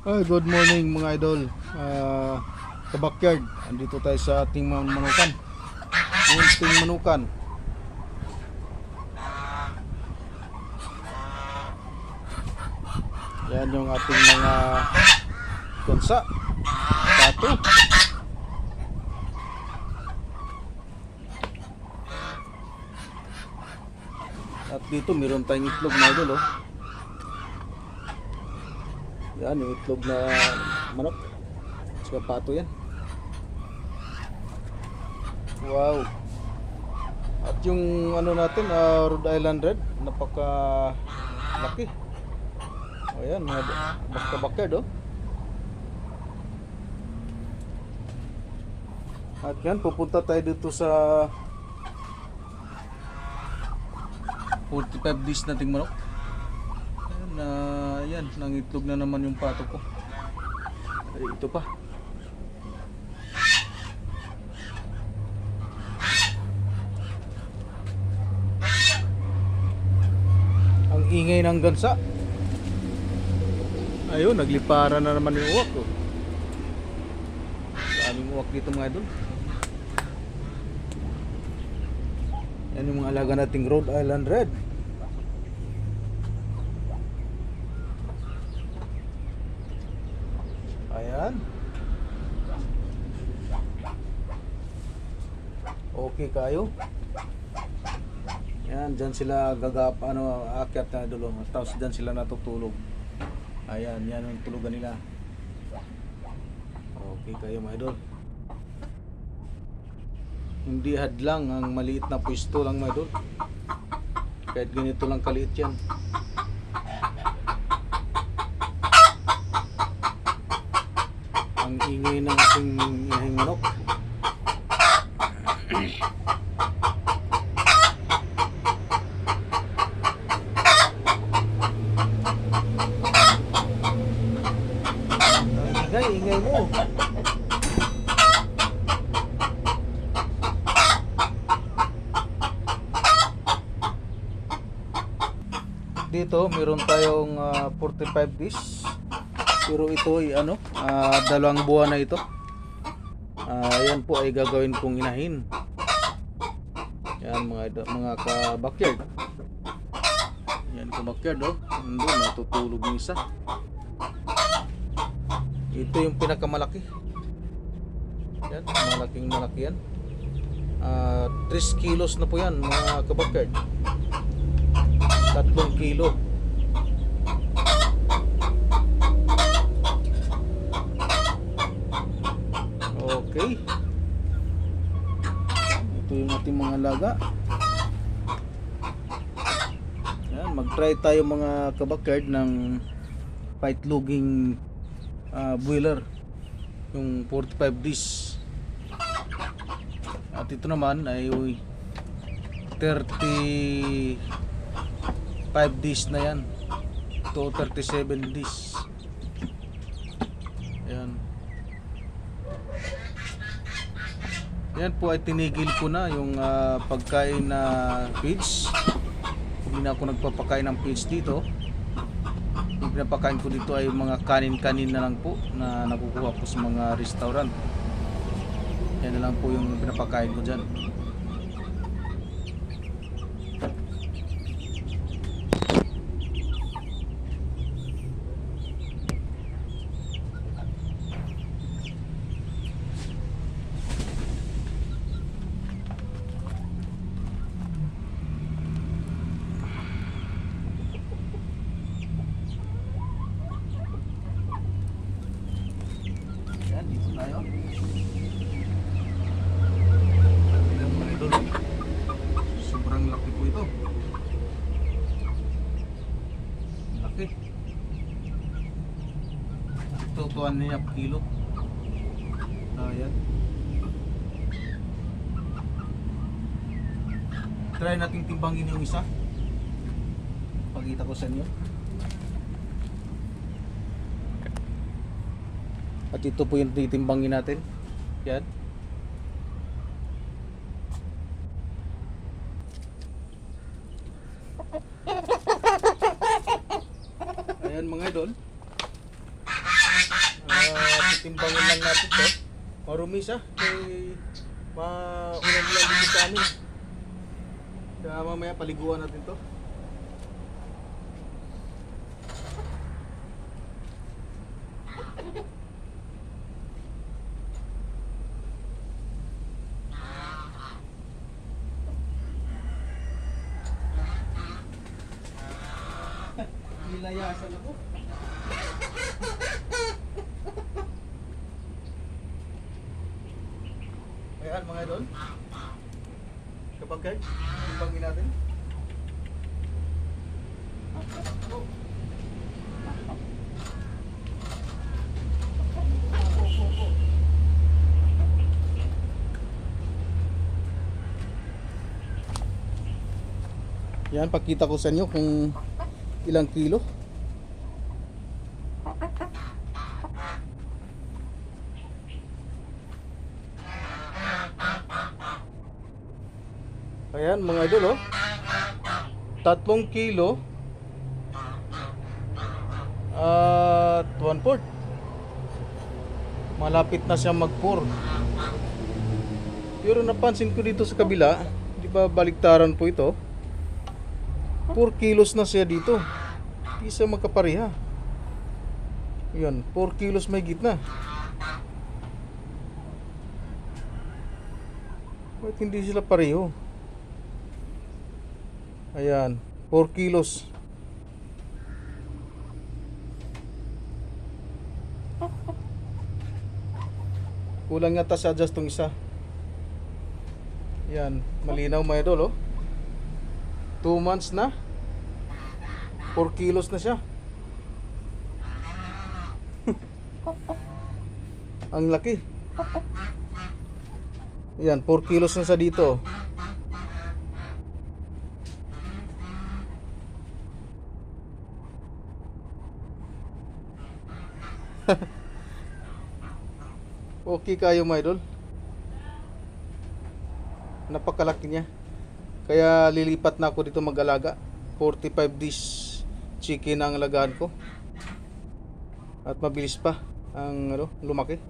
Good morning mga idol. Kabakyard, andito tayo sa ating mga manukan. Munting manukan. Yan yung ating mga gansa. Pato. At dito meron tayong itlog mga idol, oh. Yan yung itlog na manok. Saka pato yan. Wow. At yung ano natin, Rhode Island Red, napaka laki. Ayan, baka-bakyard, oh. At yan, pupunta tayo dito sa 45 days nating manok. Ayan, nang itlog na naman yung pato ko. Ay, ito pa. Ang ingay ng gansa. Ayun, naglipara na naman yung uwak, oh. Daming uwak dito mga idol. Yan yung mga alaga nating Rhode Island Red. Ayan. Okay kayo. Yan, dyan sila aakyat na dulo. Tapos dyan sila natutulog. Ayan, yan yung tulugan nila. Okay kayo mga idol. Hindi hadlang ang maliit na pwesto lang mga idol. Kahit ganito lang kaliit yan. Ang ingay ng ating inahing manok. Ang ingay mo. Dito meron tayong 45 days. Pero ito ay dalawang buwan na ito. Yan po ay gagawin kong inahin. Yan mga ka-backyard. Yan ka-backyard, oh. Nandun, natutulog yung isa. Ito yung pinakamalaki. Yan, malaking malaki yan. 3 kilos na po yan mga ka-backyard. 3 kilo. Okay. Ito yung ating mga alaga. Yan, mag-try tayo mga kabakyard ng paitloging boiler. Yung 45 days. At ito naman ay 35 days na yan. Ito 37 days. Yan. Yan po ay tinigil ko na yung pagkain na feeds. Hindi na ako nagpapakain ng feeds dito. Yung pinapakain ko dito ay mga kanin-kanin na lang po na nakukuha po sa mga restaurant. Yan na lang po yung pinapakain ko dyan. Dito tayo. Ayan mga idol. Sobrang laki po ito. Laki. Ito 2.5 kilo. Ayan. Try nating timbangin yung isa. Pakita ko sa inyo. At ito po yung titimbangin natin. Yan. Ayan mga idol. timbangin lang natin to. Marumi siya. Maulan-ulan dito sa amin. Kaya mamaya paliguan natin to. Nilayasan ako. Ayan mga idol. Kapag guys, timbangin natin. Yan, pakita ko sa inyo kung ilang kilo. Ayan mga idol, oh. 3 kilo at 1/4. Malapit na siya mag-4. Pero napansin ko dito sa kabila, di ba baliktaran po ito? 4 kilos na siya dito. Hindi siya magkapareha. Yan, 4 kilos may gitna. Bakit hindi sila pareho? Ayan, 4 kilos. Kulang yata sa adjust tong isa. Yan, malinaw mga idol, oh. 2 months na. 4 kilos na siya. Ang laki. Yan, 4 kilos na siya dito. Okay kayo mga idol. Napakalaki niya. Kaya lilipat na ako dito mag-alaga. 45 days chicken ang alagaan ko. At mabilis pa ang lumaki.